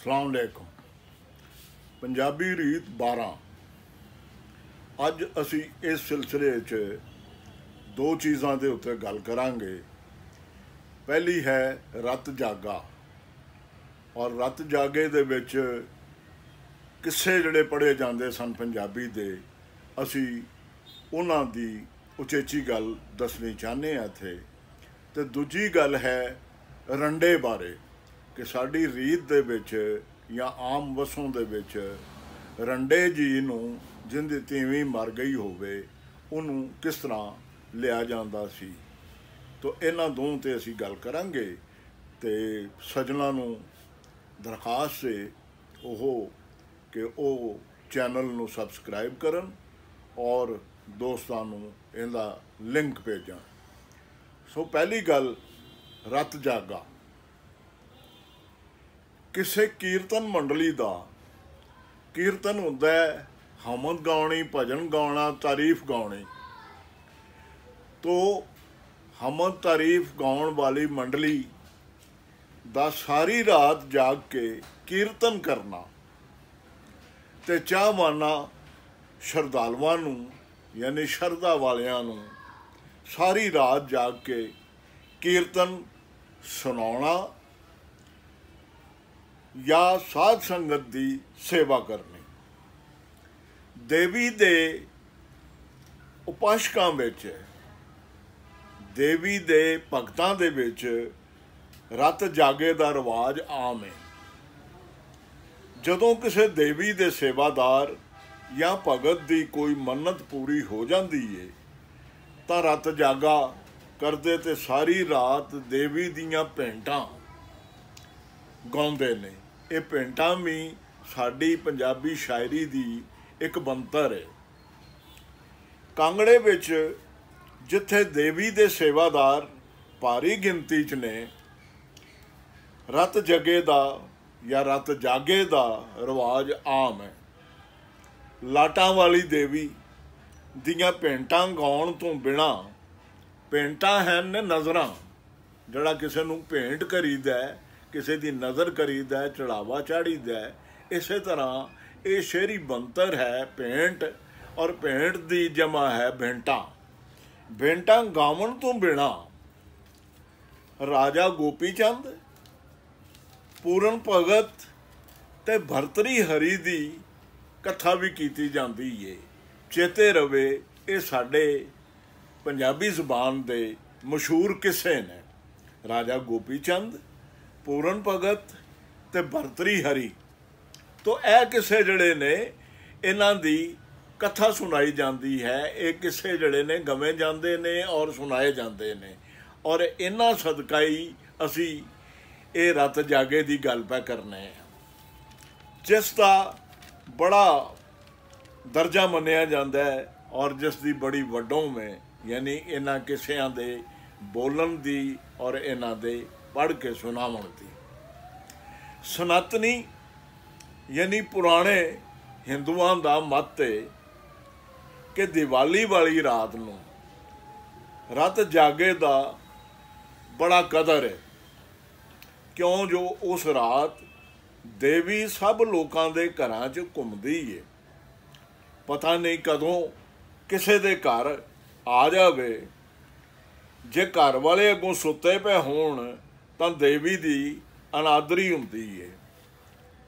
अस्सलाम वालेकुम। पंजाबी रीत 12 अज असी इस सिलसिले च दो चीज़ों के उत्ते गल करांगे। पहली है रत जागा, और रत जागे दे विच किस्से जिहड़े पढ़े जाते सन पंजाबी दे, असी उन्हां दी उचेची गल दसनी चाहते हैं इत्थे। ते दूजी गल है रंडे बारे कि साडी रीत दे विच या आम वसों दे विच रंडे जी नूं जिंदी तीवीं मर गई होवे उन्हों किस तरह लिया जांदा सी। तो इन्हां दों ते असी गल करांगे। ते सजना नूं दरखास्त है ओह कि वो चैनल नूं सबसक्राइब करन और दोस्तां नूं इहदा लिंक भेजन। सो पहली गल रत जागा। किसी कीर्तन मंडली का कीर्तन हुंदा है हमद गाउणी, भजन गाउणा, तारीफ गाउणी। तो हमद तारीफ गाउण वाली मंडली दा सारी रात जाग के कीर्तन करना ते चाहवाना शरधालुआं नूं यानी शरधा वालियां नूं सारी रात जाग के कीर्तन सुनाउणा या साध संगत की सेवा करनी। देवी दे उपासकां विच, देवी दे भगतां दे विच रत जागे दा रिवाज आम है। जदों किसी देवी दे सेवादार या भगत की कोई मन्नत पूरी हो जाती है तो रत जागा करते ते सारी रात देवी दियां भेंटां गाउंदे ने। ये भेंटां भी साडी पंजाबी शायरी दी एक बनतर है। कांगड़े विच जिथे देवी दे सेवादार भारी गिनती च ने, रत जगे दा या रत जागे दा रिवाज आम है। लाटां वाली देवी दियां भेंटां गाउण तो बिना, भेंटां हैन नज़रां, जिहड़ा किसी नूं भेंट करीदा है, किसी की नज़र करीदा है, चढ़ावा चाढ़ीदा है। इस तरह ये शेरी बनतर है भेंट, और भेंट की जमा है भेंटां। भेंटां गावन तो बिना राजा गोपी चंद, पूरन भगत ते भरतरी हरी की कथा भी की जाती है। चेते रवे ये साडे पंजाबी जबान दे मशहूर किस्से ने। राजा गोपी चंद, पूरन भगत ते भरतरी हरी। तो यह किस्से जड़े ने इन्हां दी कथा सुनाई जाती है। ये किस्से जड़े ने गवे जाते ने और सुनाए जाते ने, और इन्हां सदका ही असी ये रत जागे की गल पै करने हैं, जिसका बड़ा दर्जा मन्निया जाता है और जिसकी बड़ी वड्डों में यानी इन्हां किस्सियां दे बोलन दी और इन्हां दे पढ़ के सुनावन दी। सनातनी यानी पुराने हिंदुआं दा मत है कि दिवाली वाली रात नूं रत जागे दा बड़ा कदर है। क्यों जो उस रात देवी सब लोगों के घरां च घुमदी है। पता नहीं कदों किसी दे घर आ जावे, जे घर वाले अगों सुते पे होण तां देवी दी अनादरी हुंदी है,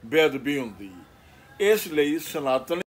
बेअदबी हुंदी है। इसलिए सनातन